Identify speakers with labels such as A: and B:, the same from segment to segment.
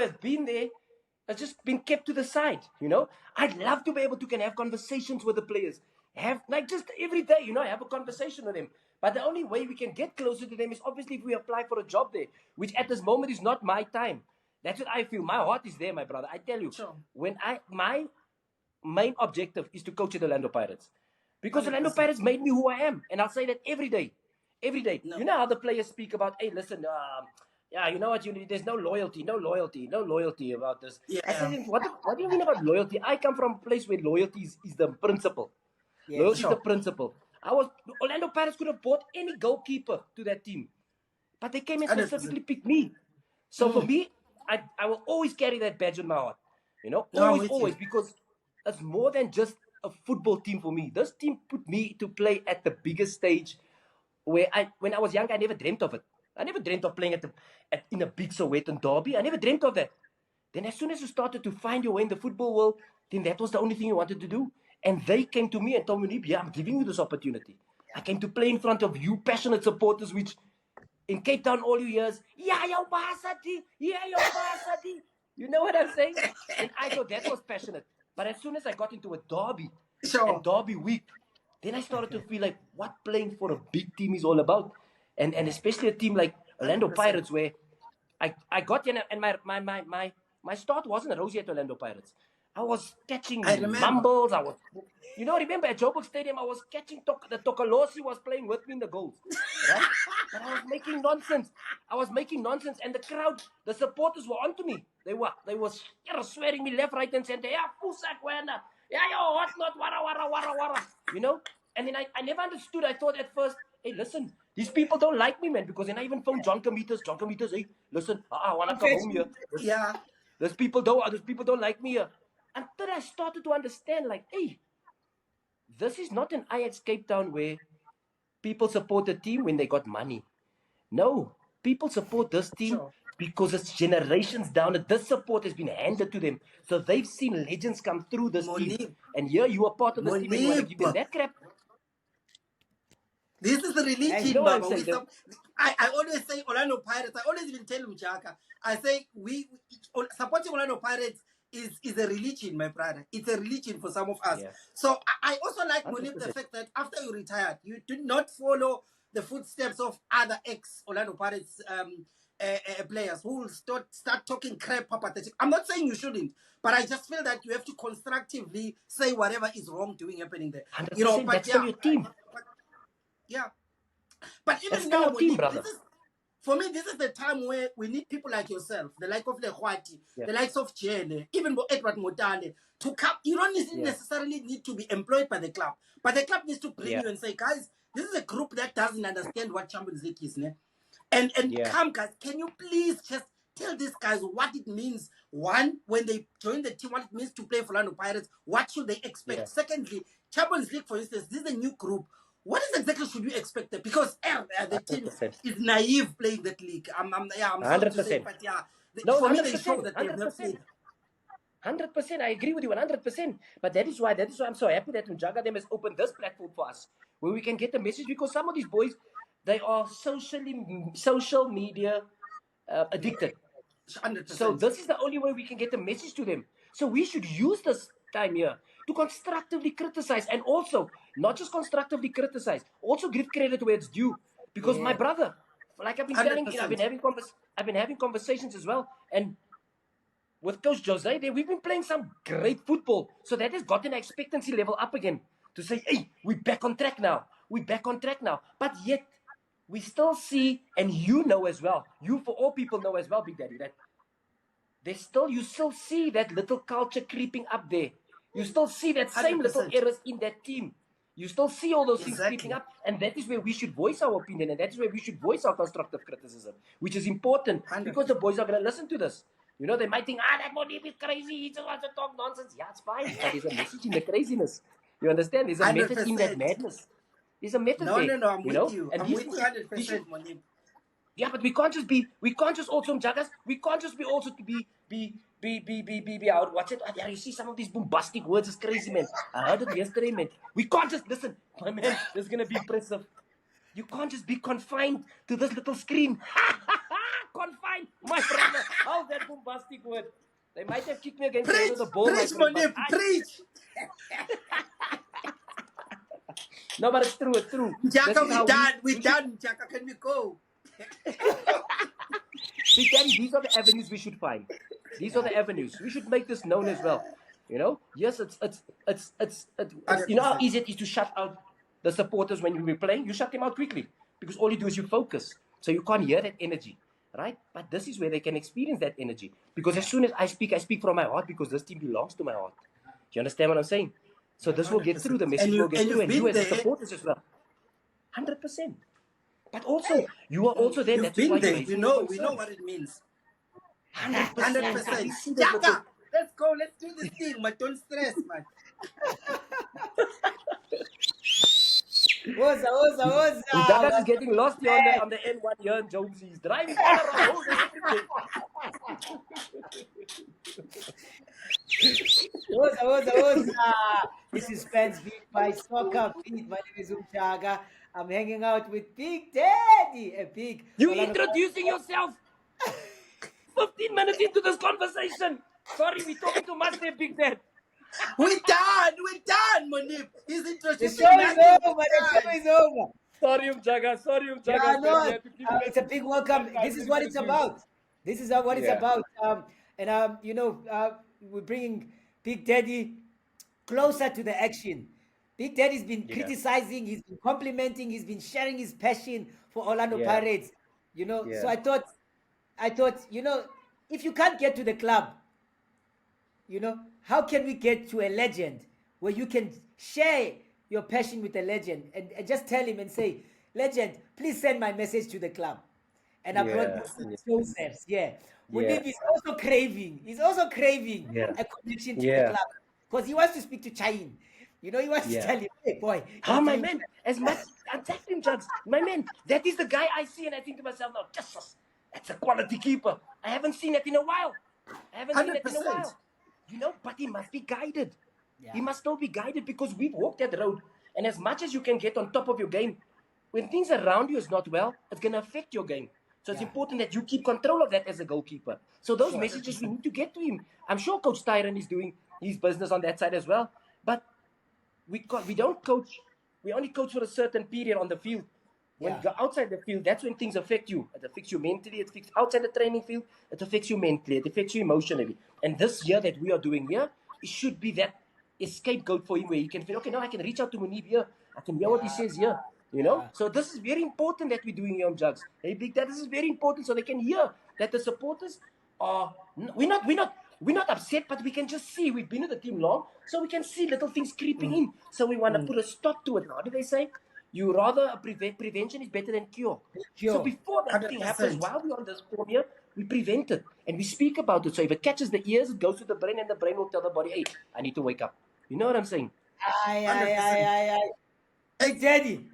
A: has been there has just been kept to the side, I'd love to be able to can have conversations with the players. Have like just every day, have a conversation with them. But the only way we can get closer to them is obviously if we apply for a job there, which at this moment is not my time. That's what I feel. My heart is there, my brother. I tell you,
B: Sure.
A: My main objective is to coach the Orlando Pirates. Because
B: 100%.
A: Orlando Pirates made me who I am. And I'll say that every day. Every day.
B: No.
A: You know how the players speak about, hey, listen, yeah, you know what, there's no loyalty about this.
B: Yeah.
A: I said, what do you mean about loyalty? I come from a place where loyalty is the principle.
B: Yeah,
A: loyalty
B: sure.
A: is the principle. Orlando Pirates could have bought any goalkeeper to that team. But they came and
B: 100%.
A: specifically picked me. So for me, I will always carry that badge on my heart.
B: No, I'm with
A: always,
B: you.
A: because it's more than just a football team for me. This team put me to play at the biggest stage where when I was young, I never dreamt of it. I never dreamt of playing in a big Sowetan derby. I never dreamt of that. Then as soon as you started to find your way in the football world, then that was the only thing you wanted to do. And they came to me and told me, yeah, I'm giving you this opportunity. I came to play in front of you passionate supporters, which in Cape Town all you years, yeah, yo, Basadi, yeah, yo, Basadi. You know what I'm saying? And I thought that was passionate. But as soon as I got into a derby and derby week, then I started to feel like what playing for a big team is all about. And especially a team like Orlando
B: 100%.
A: Pirates, where I got in and my start wasn't rosy at Orlando Pirates. I was catching mumbles. Remember at Joburg Stadium, I was catching the Tokolosi was playing with me in the goals. Right? But I was making nonsense. And the crowd, the supporters were onto me. They were swearing me left, right, and center. Yeah, Fusak Wena. Yeah, yo, what not? Wara. And then I never understood. I thought at first, hey, listen, these people don't like me, man, because then I even phoned John Cometers. John Cometers, hey, listen, I want to come home here.
B: Yeah.
A: Those people don't like me here. Until I started to understand, like, hey, this is not an Ajax Cape Town where people support a team when they got money. No, people support this team because it's generations down. This support has been handed to them. So they've seen legends come through this team. And here you are part of this team and you want to give them that crap.
B: This is the religion,
A: you know
B: Baba. I always say Orlando Pirates. I always even tell Umjaka. I say we supporting Orlando Pirates is a religion, my brother. It's a religion for some of us. Yeah. So I also like Moeneeb the fact that after you retired, you did not follow the footsteps of other ex-Orlando Pirates players who will start talking crap about the team. I'm not saying you shouldn't, but I just feel that you have to constructively say whatever is wrong happening there.
A: But that's still your team.
B: Yeah. But even now, for me, this is the time where we need people like yourself, the like of Lehwati, the likes of Jene, even Edward Motale, to come. You don't necessarily need to be employed by the club, but the club needs to bring you and say, guys, this is a group that doesn't understand what Champions League is. And come, guys, can you please just tell these guys what it means? One, when they join the team, what it means to play for Orlando Pirates, what should they expect? Yeah. Secondly, Champions League, for instance, this is a new group. What exactly should you expect there? Because the team is naive playing that league. I'm
A: 100%.
B: To say, but for me, they show that they've never played.
A: 100%. I agree with you 100%. But that is why I'm so happy that Umjaka them has opened this platform for us, where we can get the message, because some of these boys, they are social media addicted.
B: 100%.
A: So this is the only way we can get the message to them. So we should use this time here to constructively criticize, and also not just constructively criticize, also give credit where it's due. Because my brother, like I've been telling you, I've been having conversations as well, and with Coach Jose, we've been playing some great football. So that has gotten an expectancy level up again to say, hey, we're back on track now. But yet we still see, and you know as well, you for all people know as well, Big Daddy, that you still see that little culture creeping up there. You still see that same 100%. Little errors in that team. You still see all those things creeping up. And that is where we should voice our opinion. And that is where we should voice our constructive criticism, which is important 100%. Because the boys are going to listen to this. They might think, that Moeneeb is crazy. He just wants to talk nonsense. Yeah, it's fine. But there's a message in the craziness. You understand? There's a 100%. Method in that madness. There's a method there.
B: No, I'm with you. I'm with you 100%, Moeneeb.
A: Yeah, but we can't just also Umjakas, we can't just be also to be out. Watch it. Yeah, you see some of these bombastic words is crazy, man. I heard it yesterday, man. We can't just listen, my man. This is gonna be impressive. You can't just be confined to this little screen. confined. My brother, how's that bombastic word? They might have kicked me against
B: Preach,
A: the ball,
B: preach, Moeneeb, preach.
A: No, but it's true, it's true.
B: Umjaka, we're done, Umjaka, can we go?
A: Big Daddy, these are the avenues we should find. These are the avenues. We should make this known as well. You know, yes, it's you know how easy it is to shut out the supporters when we're playing. You shut them out quickly because all you do is you focus, so you can't hear that energy, right? But this is where they can experience that energy, because as soon as I speak from my heart, because this team belongs to my heart. Do you understand what I'm saying? So this will get through. The message will get through, and you as the supporters as well. 100%. But also, you are also there.
B: You've been there. We know what it means. 100%. Jaka, let's go. Let's do this thing, man. Don't stress, man.
C: Oza.
A: Umjaka is getting lost here on the N1 here in Jonesy. He's driving all around.
C: Oza. This is Fans Beat by SoccerBeat. My name is Umjaka. I'm hanging out with Big Daddy.
A: You introducing yourself 15 minutes into this conversation. Sorry, we're talking too much there, Big Dad.
B: We're done, Moeneeb. He's introducing
C: the show is over.
A: Sorry, Umjaka.
C: Yeah, no, it's a big welcome. This is what it's about. This is what it's about. You know, we're bringing Big Daddy closer to the action. Big Daddy's been criticizing, he's been complimenting, he's been sharing his passion for Orlando Pirates. You know, so I thought, you know, if you can't get to the club, you know, how can we get to a legend where you can share your passion with a legend and just tell him and say, legend, please send my message to the club. And I brought Josephs. Moeneeb is also craving. He's also craving a connection to the club because he wants to speak to Chain. You know, he wants to tell him, hey, boy.
A: Oh, my man, as much, I'm telling him, Jugs, my man, that is the guy I see, and I think to myself, now, Jesus, that's a quality keeper. I haven't seen it in a while. You know, but he must be guided. Yeah. He must still be guided because we've walked that road. And as much as you can get on top of your game, when things around you is not well, it's going to affect your game. So it's important that you keep control of that as a goalkeeper. So those messages we need to get to him. I'm sure Coach Tyron is doing his business on that side as well. But we don't coach. We only coach for a certain period on the field. When you go outside the field, that's when things affect you. It affects you mentally. It affects outside the training field. It affects you mentally. It affects you emotionally. And this year that we are doing here, it should be that scapegoat for him where he can feel, okay, now I can reach out to Moeneeb here. I can hear what he says here. You know? So this is very important that we're doing here on Jugs. Hey, Big Dad, this is very important so they can hear that the supporters are... We're not upset, but we can just see. We've been with the team long, so we can see little things creeping in. So we want to put a stop to it. How do they say? You rather prevention is better than cure. So before that thing happens, while we're on this form here, we prevent it and we speak about it. So if it catches the ears, it goes to the brain, and the brain will tell the body, hey, I need to wake up. You know what I'm saying?
C: Hey, Daddy,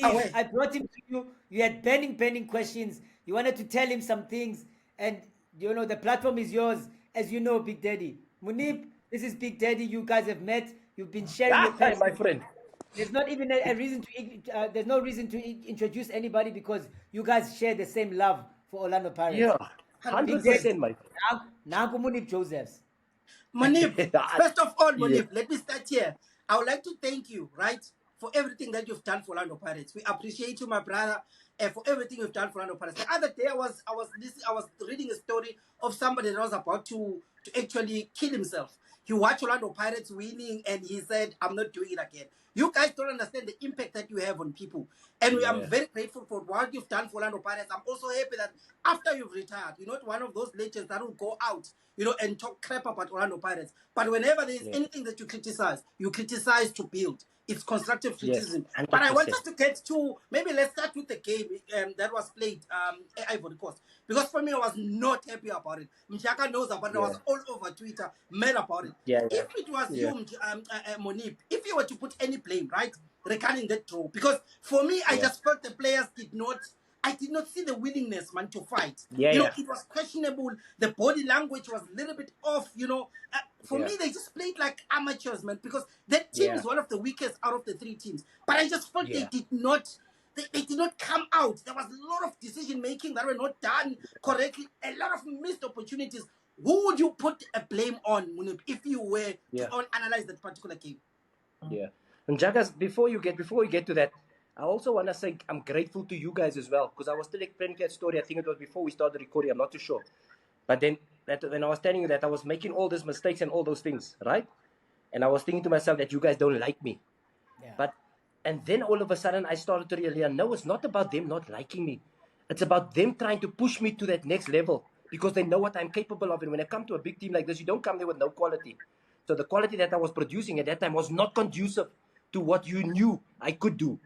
C: I brought him to you. You had burning questions. You wanted to tell him some things, and you know the platform is yours, as you know, Big Daddy. Moeneeb, this is Big Daddy. You guys have met. You've been sharing your passion.
A: My friend.
C: There's not even a reason to. There's no reason to introduce anybody because you guys share the same love for Orlando Pirates.
A: Yeah, 100%, my friend.
C: Now, Moeneeb Josephs.
B: Moeneeb, first of all, Moeneeb, let me start here. I would like to thank you, right, for everything that you've done for Orlando Pirates. We appreciate you, my brother, for everything you've done for Orlando Pirates. The other day, I was reading a story of somebody that was about to actually kill himself. He watched Orlando Pirates winning, and he said, I'm not doing it again. You guys don't understand the impact that you have on people. And I'm very grateful for what you've done for Orlando Pirates. I'm also happy that after you've retired, you're not one of those legends that will go out, you know, and talk crap about Orlando Pirates. But whenever there is anything that you criticize to build. It's constructive criticism.
A: Yes,
B: but I want us to get to, maybe let's start with the game that was played at Ivory Coast. Because for me, I was not happy about it. Umjaka knows about it. I was all over Twitter, mad about it. If it was you, Moeneeb, if you were to put any blame, right, regarding that draw, because for me, I just felt the players I did not see the willingness, man, to fight. You know, it was questionable. The body language was a little bit off, you know. For me, they just played like amateurs, man, because that team is one of the weakest out of the three teams. But I just felt they did not they did not come out. There was a lot of decision making that were not done correctly, a lot of missed opportunities. Who would you put a blame on, Moeneeb, if you were to analyze that particular game?
A: Yeah. And Jagas, before you get to that, I also want to say I'm grateful to you guys as well, because I was still explaining that story. I think it was before we started recording. I'm not too sure. But then when I was telling you that I was making all these mistakes and all those things, right? And I was thinking to myself that you guys don't like me. Yeah. And then all of a sudden I started to realize, no, it's not about them not liking me. It's about them trying to push me to that next level, because they know what I'm capable of. And when I come to a big team like this, you don't come there with no quality. So the quality that I was producing at that time was not conducive to what you knew I could do.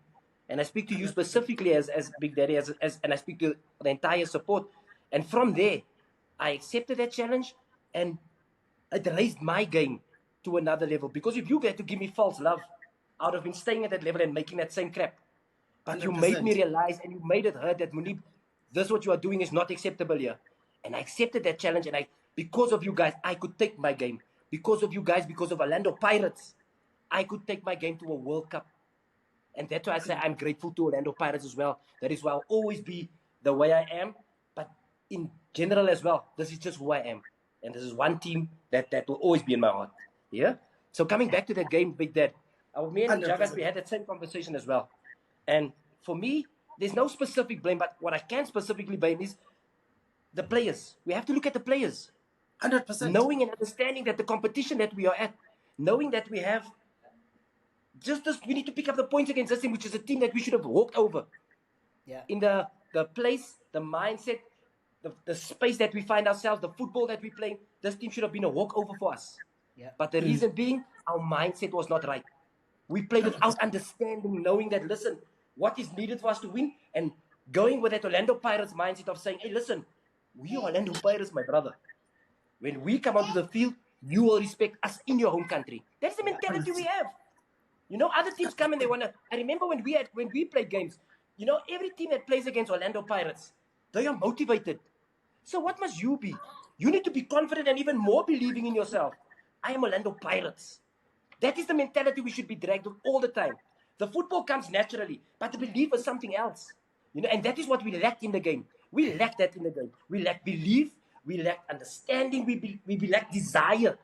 A: And I speak to you specifically as Big Daddy, and I speak to the entire support. And from there, I accepted that challenge, and it raised my game to another level. Because if you get to give me false love, I would have been staying at that level and making that same crap. But 100%. You made me realize, and you made it hurt, that Moeneeb, this what you are doing is not acceptable here. And I accepted that challenge, and because of you guys, I could take my game. Because of you guys, because of Orlando Pirates, I could take my game to a World Cup. And that's why I say I'm grateful to Orlando Pirates as well. That is why I'll always be the way I am. But in general as well, this is just who I am. And this is one team that will always be in my heart. Yeah? So coming back to that game, Big Dad, me and Jagas, we had that same conversation as well. And for me, there's no specific blame, but what I can specifically blame is the players. We have to look at the players.
B: 100%.
A: Knowing and understanding that the competition that we are at, knowing that we have we need to pick up the points against this team, which is a team that we should have walked over. Yeah. In the place, the mindset, the space that we find ourselves, the football that we play, this team should have been a walkover for us. Yeah. But the reason being, our mindset was not right. We played without understanding, knowing that, listen, what is needed for us to win, and going with that Orlando Pirates mindset of saying, hey, listen, we are Orlando Pirates, my brother. When we come onto the field, you will respect us in your home country. That's the mentality we have. You know, other teams come and they want to... I remember when we played games, you know, every team that plays against Orlando Pirates, they are motivated. So what must you be? You need to be confident and even more believing in yourself. I am Orlando Pirates. That is the mentality we should be dragged with all the time. The football comes naturally, but the belief is something else. You know, and that is what we lacked in the game. We lacked that in the game. We lacked belief. We lacked understanding. We lacked desire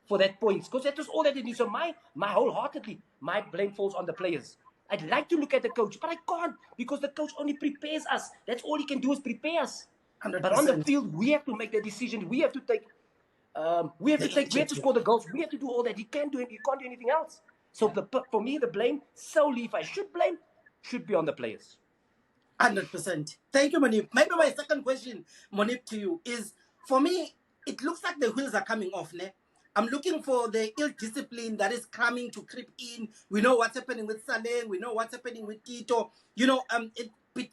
A: for that points, because that was all that it is. So wholeheartedly, my blame falls on the players. I'd like to look at the coach, but I can't, because the coach only prepares us. That's all he can do is prepare us. 100%. But on the field, we have to make the decision. We have to take. We have to score the goals. We have to do all that. He can't do anything else. So for me, the blame solely, if I should blame, should be on the players.
B: 100%. Thank you, Moeneeb. Maybe my second question, Moeneeb, to you is, for me, it looks like the wheels are coming off, ne? I'm looking for the ill discipline that is coming to creep in. We know what's happening with Saleh. We know what's happening with Tito. You know,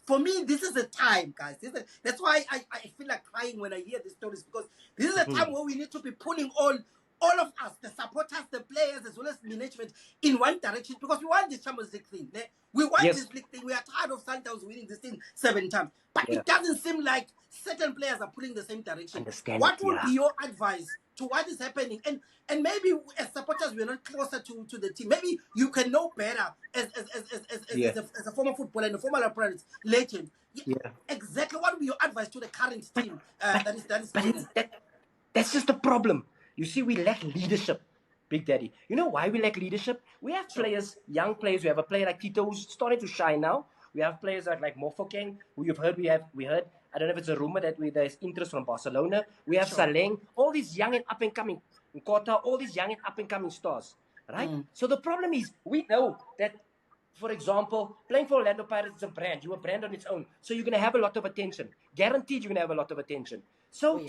B: for me, this is the time, guys. That's why I feel like crying when I hear these stories, because this is a time where we need to be pulling all of us, the supporters, the players, as well as management, in one direction, because we want this Champions League thing. Ne? We want this league thing. We are tired of Sundowns winning this thing 7 times. But it doesn't seem like certain players are pulling the same direction. What would be your advice to what is happening? And maybe as supporters, we're not closer to the team. Maybe you can know better as a former footballer and a former apprentice legend. Exactly what would be your advice to the current team?
A: That's just the problem. You see, we lack leadership, Big Daddy. You know why we lack leadership? We have players, young players. We have a player like Tito who's starting to shine now. We have players like Mofokeng, who you've heard. We heard. I don't know if it's a rumor that there's interest from Barcelona. We have Saleng, all these young and up and coming, Nkota, all these young and up and coming stars, right? So the problem is, we know that, for example, playing for Orlando Pirates is a brand. You're a brand on its own, so you're gonna have a lot of attention. Guaranteed, you're gonna have a lot of attention. So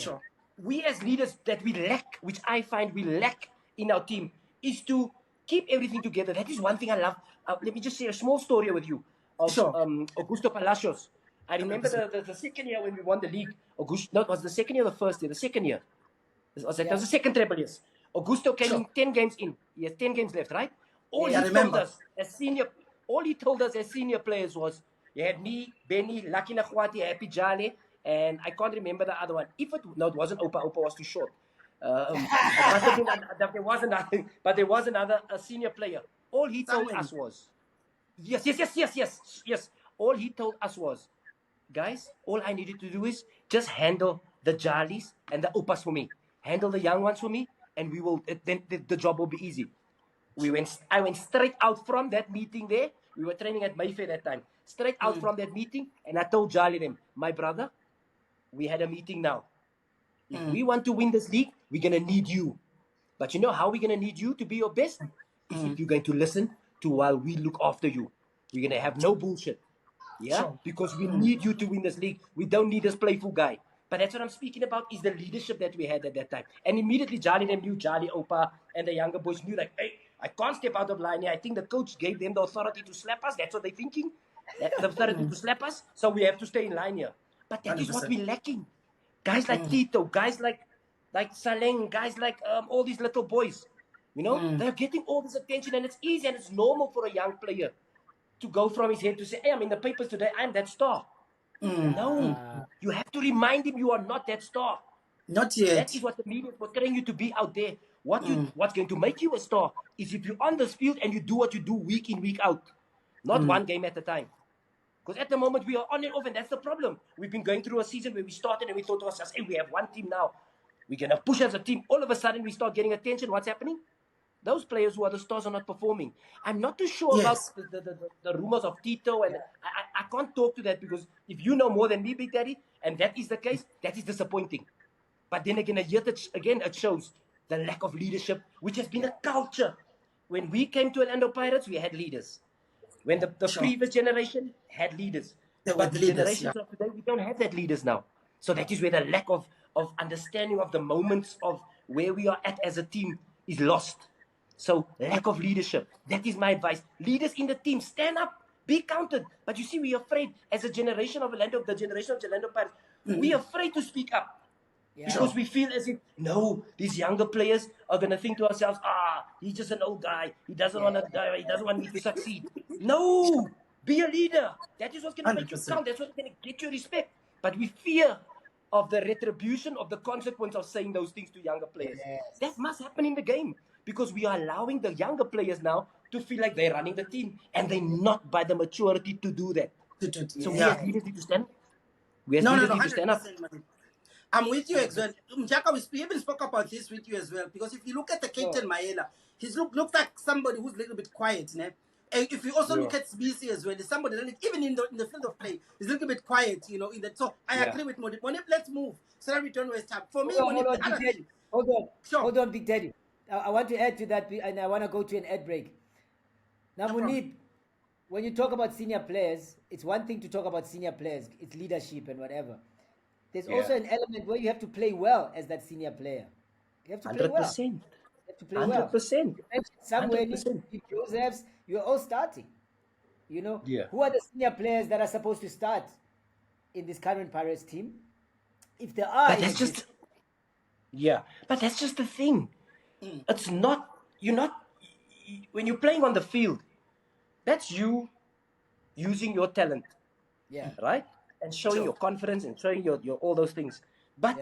A: we as leaders that we lack, which I find we lack in our team, is to keep everything together. That is one thing I love. Let me just share a small story with you of Augusto Palacios. I remember the second year when we won the league. It was the second year or the first year? The second year. It was the second treble, yes. Augusto came in 10 games in. He has 10 games left, right? All he told us as senior players was, you had me, Benny, Lucky Nakwati, Happy Jale, and I can't remember the other one. It wasn't Opa. Opa was too short. There was another senior player. All he told us was, yes. all he told us was, guys, all I needed to do is just handle the Jarlies and the Upas for me. Handle the young ones for me, and we will. Then the job will be easy. I went straight out from that meeting there. We were training at Mayfair that time. Straight out from that meeting, and I told Jarlie them, my brother, we had a meeting now. If we want to win this league, we're gonna need you. But you know how we're gonna need you to be your best? Is if you're going to listen to while we look after you. We're gonna have no bullshit. Yeah?
B: Sure.
A: Because we need you to win this league. We don't need this playful guy. But that's what I'm speaking about, is the leadership that we had at that time. And immediately Jarlie them knew, Jarlie, Opa, and the younger boys knew, like, hey, I can't step out of line here. I think the coach gave them the authority to slap us. That's what they're thinking. The authority to slap us. So we have to stay in line here. But that 100%. Is what we're lacking. Guys like Tito, guys like Saleng, guys like all these little boys. You know, they're getting all this attention, and it's easy and it's normal for a young player to go from his head to say, hey, I'm in the papers today, I'm that star. No, you have to remind him you are not that star.
B: Not yet.
A: That is what the media is portraying you to be out there. What's going to make you a star is if you're on this field and you do what you do week in, week out. Not one game at a time. Because at the moment we are on and off, and that's the problem. We've been going through a season where we started and we thought to ourselves, hey, we have one team now. We're going to push as a team. All of a sudden we start getting attention. What's happening? Those players who are the stars are not performing. I'm not too sure about the rumors of Tito, and I can't talk to that, because if you know more than me, Big Daddy, and that is the case, that is disappointing. But then again, it shows the lack of leadership, which has been a culture. When we came to Orlando Pirates, we had leaders. When the previous generation had leaders. But the generations of today, we don't have that leaders now. So that is where the lack of understanding of the moments of where we are at as a team is lost. So lack of leadership. That is my advice. Leaders in the team, stand up, be counted. But you see, we're afraid as a generation of Orlando Pirates, we're afraid to speak up. Yeah. Because we feel as if, no, these younger players are going to think to ourselves, he's just an old guy. He doesn't want to die. He doesn't want me to succeed. No, be a leader. That is what's going to make you count. That's what's going to get you respect. But we fear of the retribution, of the consequence of saying those things to younger players. Yes. That must happen in the game, because we are allowing the younger players now to feel like they're running the team, and they're not by the maturity to do that. So we as leaders need to stand up. We as leaders need to stand up.
B: I'm with you as well. Umjaka, we even spoke about this with you as well, because if you look at the Captain Maela, he looks like somebody who's a little bit quiet, né? And if you also look at BC as well, there's somebody that even in the field of play is a little bit quiet, you know. In that, so I agree with Moeneeb. Moeneeb, let's move so that we don't waste time. For me,
C: hold on, Big Daddy. I want to add to that, and I want to go to an ad break. Now, Moeneeb, when you talk about senior players, it's one thing to talk about senior players. It's leadership and whatever. There's also an element where you have to play well as that senior player. You have to play 100%. Well. You have to play
A: 100%.
C: Well. Somewhere, Josephs, you're all starting. You know, who are the senior players that are supposed to start in this current Pirates team? If there are,
A: but that's just but that's just the thing. It's not, when you're playing on the field, that's you using your talent.
C: Yeah.
A: Right? And showing your confidence and showing your all those things. But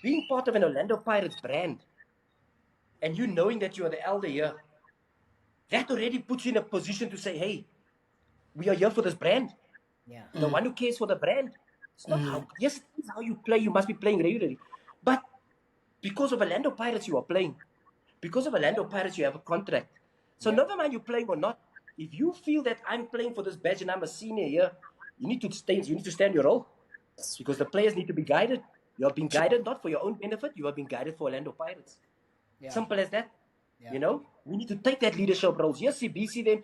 A: being part of an Orlando Pirates brand, and you knowing that you are the elder here, that already puts you in a position to say, hey, we are here for this brand.
C: Yeah.
A: The one who cares for the brand. It's not it's how you play. You must be playing regularly. But because of Orlando Pirates, you are playing. Because of Orlando Pirates, you have a contract. So never mind you playing or not. If you feel that I'm playing for this badge and I'm a senior here, you need to stand your role. Because the players need to be guided. You have been guided not for your own benefit. You have been guided for Orlando Pirates. Yeah. Simple as that. Yeah. You know, we need to take that leadership roles. Yes, CBC them.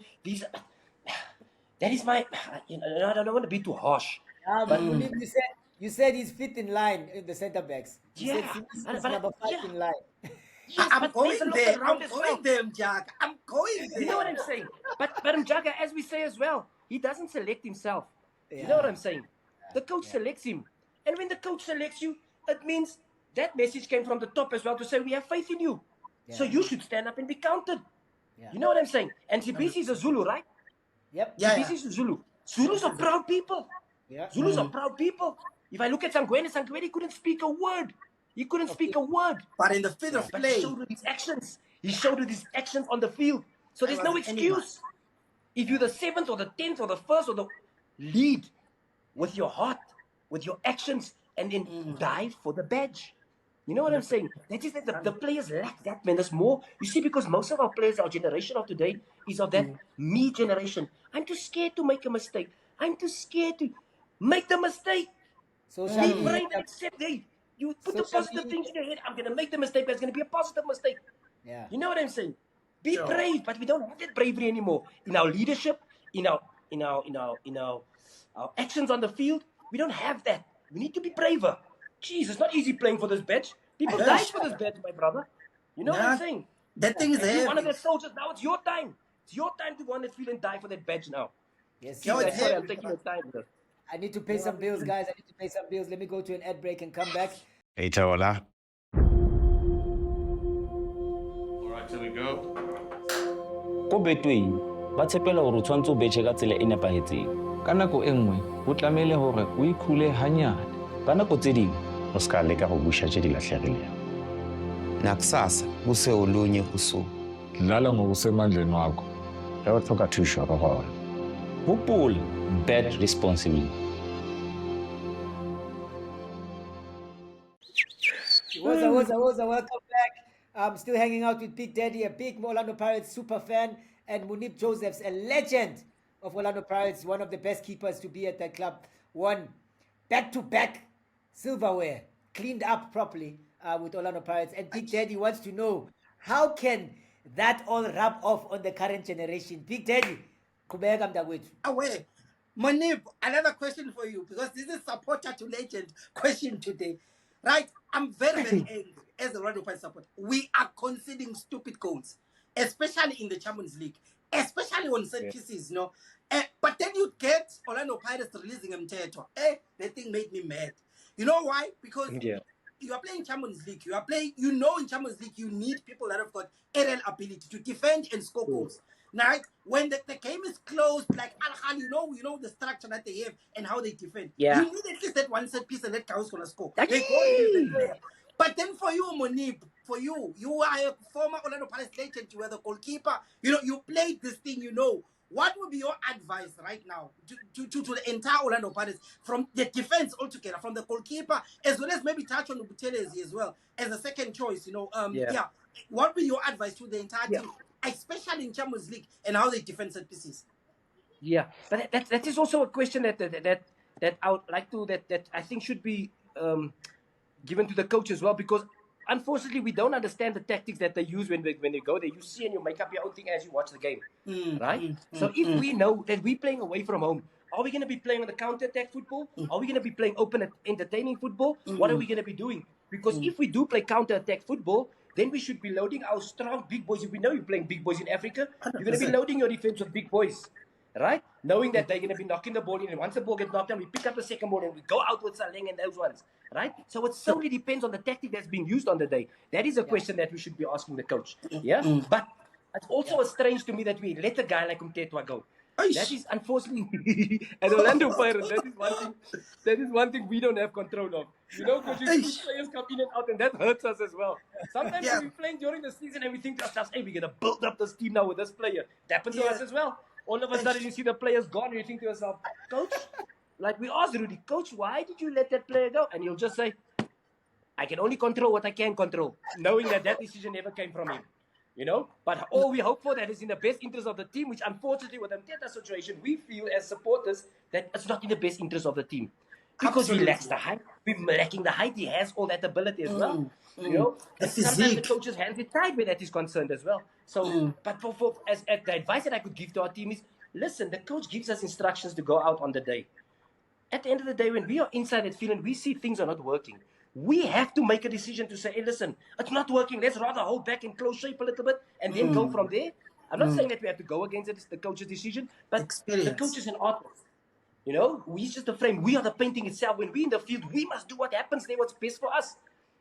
A: That is my. I don't want to be too harsh.
C: But you said he's fifth in line in the centre backs. You said he's number 5 in line.
B: Yes, I'm going there. Umjaka. I'm going there.
A: You know what I'm saying? But Umjaka, as we say as well, he doesn't select himself. Yeah. You know what I'm saying? The coach selects him. And when the coach selects you, it means that message came from the top as well to say, we have faith in you. Yeah. So you should stand up and be counted. Yeah. You know what I'm saying? And CBC is a Zulu, right?
C: Yep.
A: CBC is a Zulu. Zulus are proud people. Yeah. Zulus are proud people. If I look at Sangweni couldn't speak a word. He couldn't speak a word.
B: But in the field of play,
A: he showed with his actions. He showed with his actions on the field. So there's no excuse. If you're the 7th or the 10th or the 1st or the lead with your heart, with your actions, and then die for the badge. You know what I'm saying? That is that the players lack that, man. There's more. You see, because most of our players, our generation of today, is of that me generation. I'm too scared to make a mistake. I'm too scared to make the mistake.
C: Social
A: Be
C: media.
A: brave and accept it. You put the
C: Social
A: positive
C: media.
A: things in your head. I'm going to make the mistake, but it's going to be a positive mistake.
C: Yeah.
A: You know what I'm saying? Be brave, but we don't have that bravery anymore. In our leadership, in our actions on the field, we don't have that. We need to be braver. Jeez, it's not easy playing for this badge. People died for this badge, my brother. You know what I'm saying?
B: That thing is
A: If you're one of
B: heavy.
A: the soldiers, now it's your time. It's your time to go on that field and die for that badge now.
C: Yes,
B: Yo,
C: sir.
B: it's
A: Sorry, I'm
B: heavy.
A: taking your time, bro.
C: I need to pay some bills, guys. I need to pay some bills. Let me go to an ad break and come back.
D: Hey, Taola.
E: All right, here we go.
F: Ko betweng ba tshepela hore o tshwantse o betjhe ka tsela e nepahetseng ka nako e nngwe ho tlamehile hore o ikhule hanyane ka nako tse ding
D: O ska leka go busha tše di lahlegilego.
G: Nakusasa kuse olunye usuku.
H: Dlala ngokusemandleni wakho.
D: Ge o tlhoka thušo re gona.
F: hopola bet responsibly.
C: Welcome back. I'm still hanging out with Big Daddy, a big Orlando Pirates super fan, and Moeneeb Josephs, a legend of Orlando Pirates, one of the best keepers to be at that club. Won back-to-back silverware, cleaned up properly with Orlando Pirates. And Big Daddy wants to know, how can that all rub off on the current generation? Big Daddy, kubeka mdawethu.
B: Away. Moeneeb, another question for you, because this is supporter to legend question today. Right? I'm very, very angry as a Orlando Pirates supporter. We are conceding stupid goals, especially in the Champions League, especially on set pieces, you know. But then you get Orlando Pirates releasing Mteto. That thing made me mad. You know why? Because you are playing Champions League. You know in Champions League, you need people that have got aerial ability to defend and score goals. Right? When the game is closed, like Al-Khal, you know the structure that they have and how they defend.
A: Yeah.
B: You need at least that one set piece and that guy who's going to score. They go release the player. But then for you, Moeneeb, you are a former Orlando Pirates legend. You were the goalkeeper. You know, you played this thing, you know. What would be your advice right now to the entire Orlando Pirates, from the defense altogether, from the goalkeeper, as well as maybe touch on Butelezi as well, as a second choice, you know? What would be your advice to the entire team, especially in Champions League, and how they defend set pieces?
A: Yeah, but that is also a question that I would like to that I think should be given to the coach as well, because unfortunately we don't understand the tactics that they use when they go there. You see and you make up your own thing as you watch the game, right? So if we know that we're playing away from home, are we going to be playing on the counter-attack football? Are we going to be playing open, entertaining football? What are we going to be doing? Because if we do play counter-attack football, then we should be loading our strong big boys. If we know you're playing big boys in Africa, you're going to be loading your defense with big boys, right? Knowing that they're going to be knocking the ball in, and once the ball gets knocked down, we pick up the second ball and we go out with Saleng and those ones, right? So it solely depends on the tactic that's being used on the day. That is a question that we should be asking the coach, But it's also strange to me that we let a guy like Umtetwa go. That is unfortunately an Orlando Pirates. That is one thing we don't have control of. You know, because you see players come in and out, and that hurts us as well. Sometimes when we're playing during the season and we think to ourselves, hey, we're gonna build up this team now with this player. That happens to us as well. All of a sudden you see the players gone and you think to yourself, Coach, like we asked Rudy, Coach, why did you let that player go? And he'll just say, I can only control what I can control, knowing that decision never came from him. You know, but all we hope for that is in the best interest of the team, which unfortunately with the Mteta situation, we feel as supporters that it's not in the best interest of the team. Because he lacks the height. We're lacking the height. He has all that ability as well. You know, sometimes the coach's hands are tied where that is concerned as well. So, but as the advice that I could give to our team is, listen, the coach gives us instructions to go out on the day. At the end of the day, when we are inside that field and we see things are not working, we have to make a decision to say, hey, listen, it's not working. Let's rather hold back and close shape a little bit and then go from there. I'm not saying that we have to go against the coach's decision, but the coach is an artist. You know, he's just the frame. We are the painting itself. When we're in the field, we must do what happens there, what's best for us.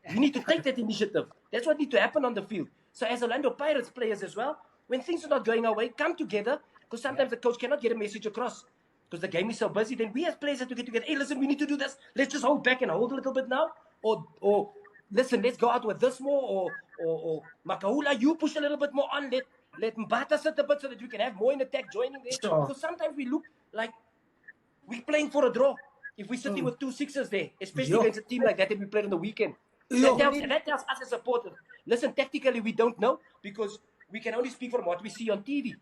A: We need to take that initiative. That's what needs to happen on the field. So as Orlando Pirates players as well, when things are not going our way, come together, because sometimes the coach cannot get a message across because the game is so busy. Then we as players have to get together. Hey, listen, we need to do this. Let's just hold back and hold a little bit now. Or listen, let's go out with this more. Or Makahula, you push a little bit more on. let Mbata sit a bit so that we can have more in attack joining there.
B: Sure.
A: Because sometimes we look like we're playing for a draw. If we're sitting with 2 6s there, especially against a team like that we played on the weekend. That tells us as supporters, listen, tactically we don't know because we can only speak from what we see on TV.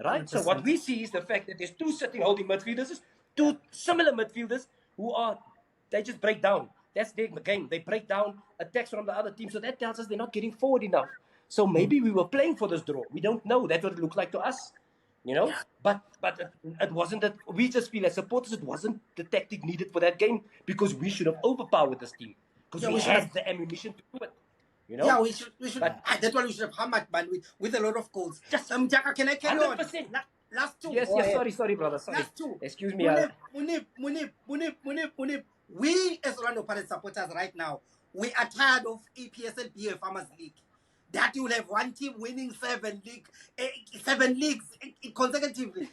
A: Right? 100%. So what we see is the fact that there's 2 sitting holding midfielders, 2 similar midfielders they just break down. That's their game. They break down attacks from the other team. So that tells us they're not getting forward enough. So maybe we were playing for this draw. We don't know. That's what it looked like to us. You know? But it wasn't that. We just feel as supporters it wasn't the tactic needed for that game because we should have overpowered this team. Because we had the ammunition to do it. You know?
B: Yeah, we should. That's why we should have hammered, man, with a lot of goals. Just Umjaka, can I carry
A: 100%.
B: on? Last 2.
A: Yes, sorry, brother. Sorry.
B: Last 2.
A: Excuse me.
B: Moeneeb. We as Orlando Pirates supporters right now, we are tired of EPS and BA Farmers League. That you will have one team winning 7 leagues consecutively.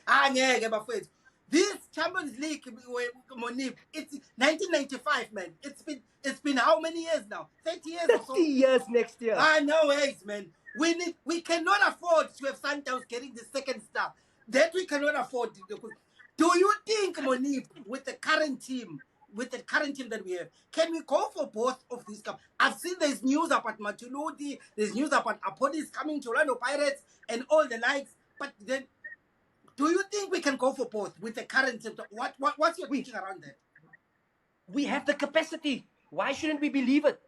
B: This Champions League, Moeneeb, it's 1995, man. It's been how many years now? 30 years or so?
A: 30 years next year.
B: No ways, man. We cannot afford to have Sundowns getting the second star. That we cannot afford. Do you think, Moeneeb, with the current team that we have, can we go for both of these cups? I've seen there's news about Matuludi, there's news about Apodis coming to Orlando Pirates and all the likes. But then, do you think we can go for both with the current team? What's your thinking around that?
A: We have the capacity. Why shouldn't we believe it?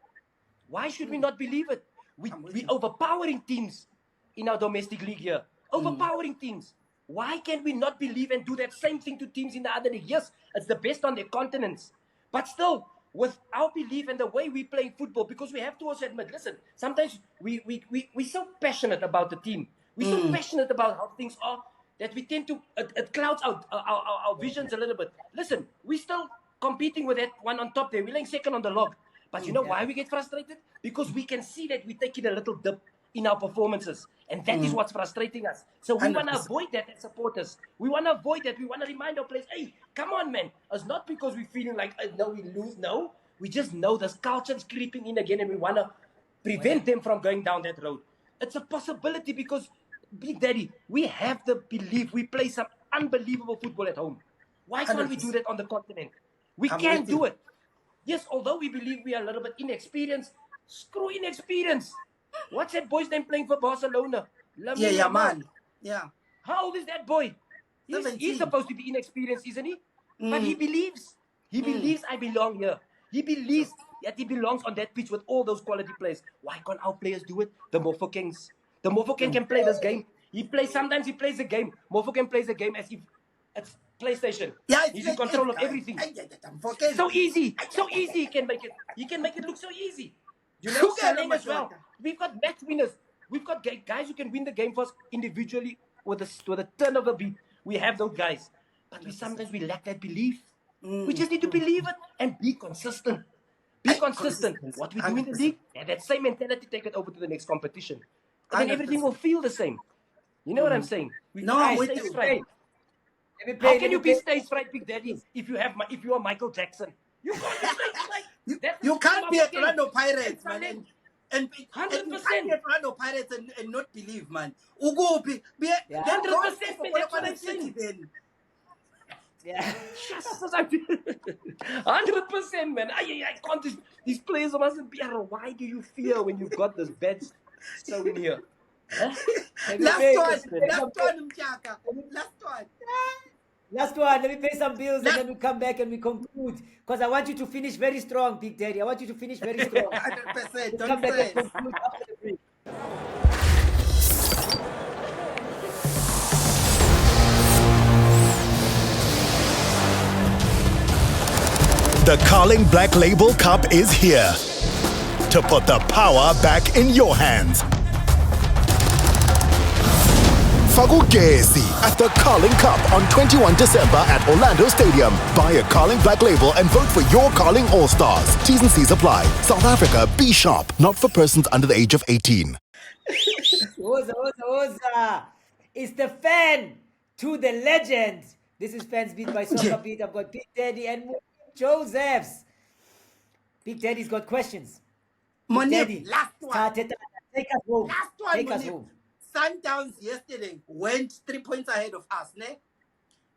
A: Why should we not believe it? We're overpowering teams in our domestic league here. Overpowering teams. Why can we not believe and do that same thing to teams in the other league? Yes, it's the best on their continents. But still, with our belief and the way we play football, because we have to also admit, listen, sometimes we're so passionate about the team. We're so passionate about how things are that we tend to, it clouds our visions a little bit. Listen, we're still competing with that one on top there. We're laying second on the log. But you know why we get frustrated? Because we can see that we're taking a little dip in our performances. And that is what's frustrating us. So we want to avoid that as supporters. We want to avoid that. We want to remind our players, hey, come on, man. It's not because we're feeling like, no, we lose. No, we just know this culture is creeping in again and we want to prevent them from going down that road. It's a possibility because, Big Daddy, we have the belief we play some unbelievable football at home. Why can't we do that on the continent? We can do it. Yes, although we believe we are a little bit inexperienced, screw inexperience. What's that boy's name playing for Barcelona?
B: Man. Yeah.
A: How old is that boy? He's supposed to be inexperienced, isn't he? But he believes. He believes I belong here. He believes that he belongs on that pitch with all those quality players. Why can't our players do it? The Mofokings. The Mofokeng can play this game. Sometimes he plays the game. Mofokeng plays the game as if it's PlayStation.
B: Yeah,
A: he's in control of everything. So easy. So easy he can make it. He can make it look so easy. You know, as well. We've got match winners. We've got guys who can win the game for us individually with a turn of a beat. We have those guys. But sometimes we lack that belief. We just need to believe it and be consistent. Be consistent. What we do in the league, that same mentality, take it over to the next competition. And then everything will feel the same. You know what I'm saying? How can you be stage fright, Big Daddy, if you are Michael Jackson? You can't be stage fright.
B: You can't be at Orlando Pirates, man. And
A: 100%.
B: Orlando Pirates and not believe, man. Ugo, be
A: 100%, man. That's what I'm saying.
B: Then.
C: Yeah.
A: 100%, man. I can't. These players mustn't be. Why do you fear when you've got this bed so in here? Huh?
B: Last one, Umjaka.
C: Last one. Let me pay some bills and then we come back and we conclude. Because I want you to finish very strong, Big Daddy. I want you to finish very strong.
B: 100%.
C: We'll come back and conclude after the break.
I: The Carling Black Label Cup is here to put the power back in your hands. Fagugezi at the Carling Cup on 21 December at Orlando Stadium. Buy a Carling Black Label and vote for your Carling All-Stars. T's and C's apply. South Africa, be sharp. Not for persons under the age of 18.
C: Oza. It's the fan to the legend. This is Fans Beat by SoccerBeat. I've got Big Daddy and Moeneeb Josephs. Big Daddy's got questions.
B: Moeneeb, last one.
C: Take us home.
B: Last one,
C: Take us
B: Moeneeb.
C: home.
B: Sundowns yesterday went 3 points ahead of us, ne?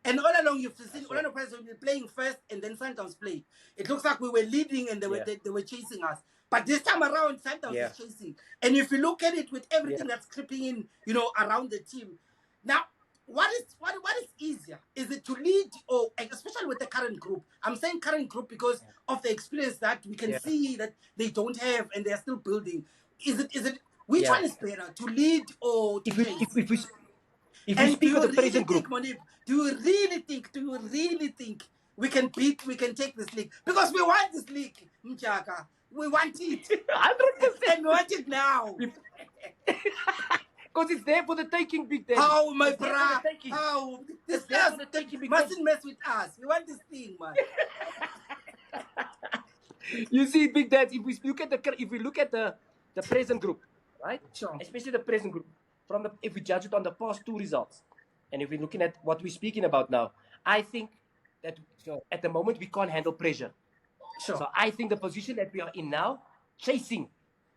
B: And all along you've seen Orlando Pirates will be playing first and then Sundowns played. It looks like we were leading and they were chasing us. But this time around, Sundowns is chasing. And if you look at it with everything that's creeping in, around the team. Now, what is easier? Is it to lead, or especially with the current group? I'm saying current group because of the experience that we can see that they don't have and they're still building. Is it which one is better, to lead or to chase?
A: If we speak of the present group,
B: Moeneeb, do you really think we can take this league? Because we want this league, Umjaka. We want it.
A: 100%.
B: And we want it now.
A: Because it's there for the taking, Big Daddy.
B: How, my brah? How? This guy mustn't mess with us. We want this thing, man.
A: You see, Big Daddy, if we look at the present group, right?
B: Sure.
A: Especially the present group, if we judge it on the past 2 results, and if we're looking at what we're speaking about now, I think that at the moment we can't handle pressure.
B: Sure.
A: So I think the position that we are in now, chasing,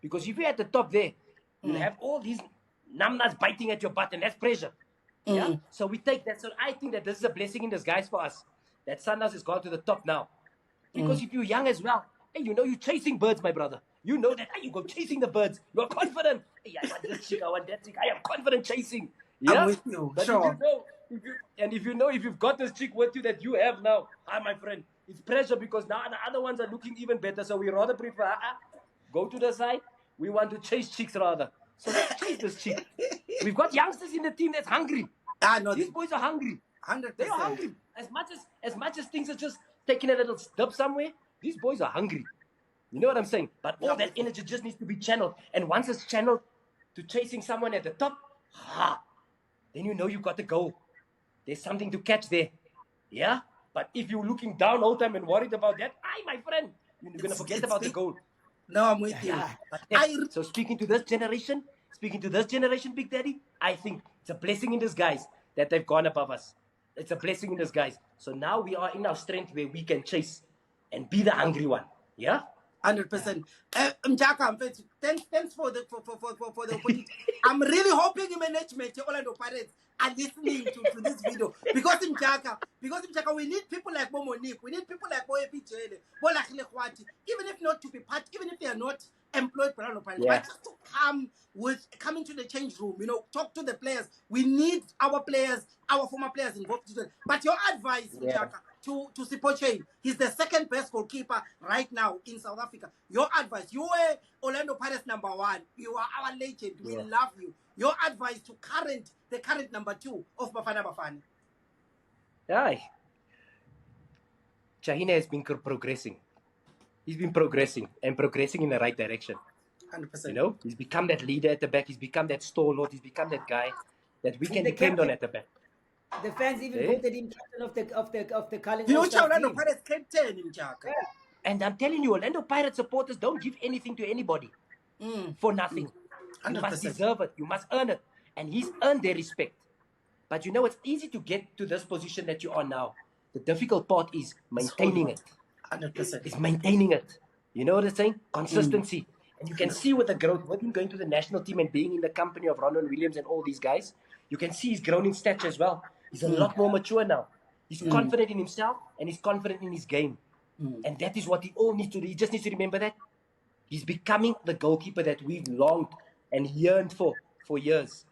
A: because if you're at the top there, you have all these numbnuts biting at your butt, and that's pressure. Yeah. So we take that. So I think that this is a blessing in disguise for us, that Sundowns has gone to the top now. Because if you're young as well, hey, you're chasing birds, my brother. You know that. Hey, you go chasing the birds. You're confident. Hey, I want this chick, I want that chick. I am confident chasing. Yeah?
B: I'm with you.
A: But
B: sure.
A: if you've got this chick with you that you have now, my friend, it's pressure, because now the other ones are looking even better. So we rather prefer, go to the side. We want to chase chicks rather. So let's chase this chick. We've got youngsters in the team that's hungry.
B: No,
A: these boys are hungry.
B: 100%.
A: They are hungry. As much as things are just taking a little dip somewhere, these boys are hungry. You know what I'm saying? But all that energy just needs to be channeled. And once it's channeled to chasing someone at the top, then you've got the goal. There's something to catch there. Yeah? But if you're looking down all the time and worried about that, my friend, you're going to forget about the goal.
B: No, I'm with you.
A: So speaking to this generation, Big Daddy, I think it's a blessing in disguise that they've gone above us. It's a blessing in disguise. So now we are in our strength where we can chase and be the hungry one. Yeah?
B: 100%. Umjaka, thanks for the opportunity. I'm really hoping management, Orlando Pirates, are listening to this video, because Umjaka, we need people like Moeneeb, we need people like Moeneeb Josephs, even if not to be part, even if they are not employed by Orlando Pirates, but just to come into the change room, talk to the players. We need our players, our former players involved. But your advice, Umjaka, to Sipochain, he's the second best goalkeeper right now in South Africa. Your advice, you were Orlando Pirates #1. You are our legend. We love you. Your advice to the current #2 of Bafana Bafana.
A: Aye. Chahine has been progressing. He's been progressing in the right direction.
B: 100%.
A: He's become that leader at the back. He's become that stalwart. He's become that guy that we can depend on at the back.
C: The fans even voted him captain of the Carling
B: Future Orlando Pirates captain, Umjaka.
A: And I'm telling you, Orlando Pirates supporters don't give anything to anybody for nothing.
B: 100%.
A: You must deserve it. You must earn it. And he's earned their respect. But it's easy to get to this position that you are now. The difficult part is maintaining it.
B: 100%.
A: It's maintaining it. You know what I'm saying? Consistency. And you can see with the growth, with him going to the national team and being in the company of Ronald Williams and all these guys, you can see he's grown in stature as well. He's a lot more mature now. He's confident in himself and he's confident in his game. And that is what he all needs to do. He just needs to remember that. He's becoming the goalkeeper that we've longed and yearned for years.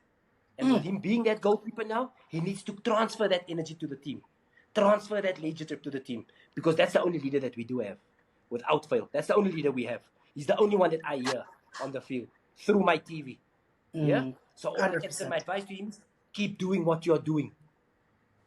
A: And with him being that goalkeeper now, he needs to transfer that energy to the team. Transfer that leadership to the team. Because that's the only leader that we do have. Without fail. That's the only leader we have. He's the only one that I hear on the field. Through my TV. Yeah? So all I can say, my advice to him is, keep doing what you're doing.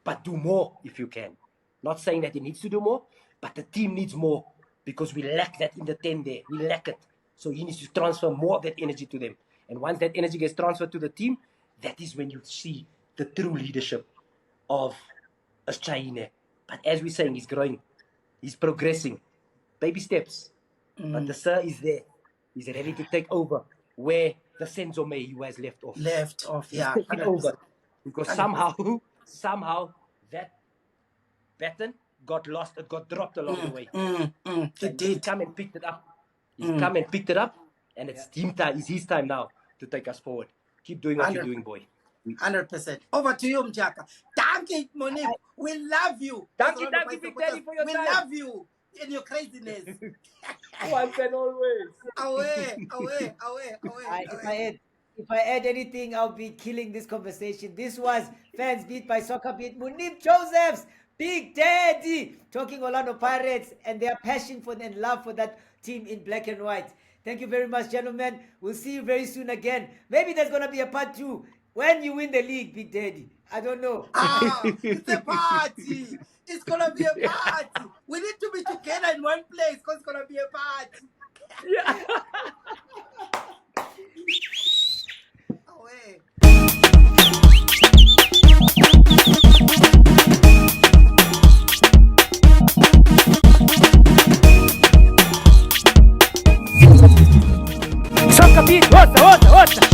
A: But do more if you can. Not saying that he needs to do more, but the team needs more. Because we lack that in the 10 there. We lack it. So he needs to transfer more of that energy to them. And once that energy gets transferred to the team, that is when you see the true leadership of Chahine. But as we're saying, he's growing. He's progressing. Baby steps. But the sir is there. He's ready to take over where the Senzo May has left off.
B: Yeah.
A: Take over. Because somehow that baton got lost. It got dropped along the way.
B: It did.
A: He's come and picked it up. He's come and picked it up. And it's his time now to take us forward. Keep doing what you're doing, boy.
B: 100%. Over to you, Umjaka. Thank you, Moeneeb. We love you.
A: Thank you, Big Daddy, for your
B: we
A: time.
B: We love you and your craziness.
A: Once and always.
B: Away.
C: If I add anything, I'll be killing this conversation. This was Fans Beat by SoccerBeat. Moeneeb Josephs, Big Daddy, talking Orlando Pirates and their passion for and love for that team in black and white. Thank you very much, gentlemen. We'll see you very soon again. Maybe there's going to be a part 2 when you win the league, Big Daddy. I don't know.
B: It's a party. It's going to be a party. We need to be together in one place because it's going to be a party.
A: Yeah.
B: Away.
C: SoccerBeat, ouça!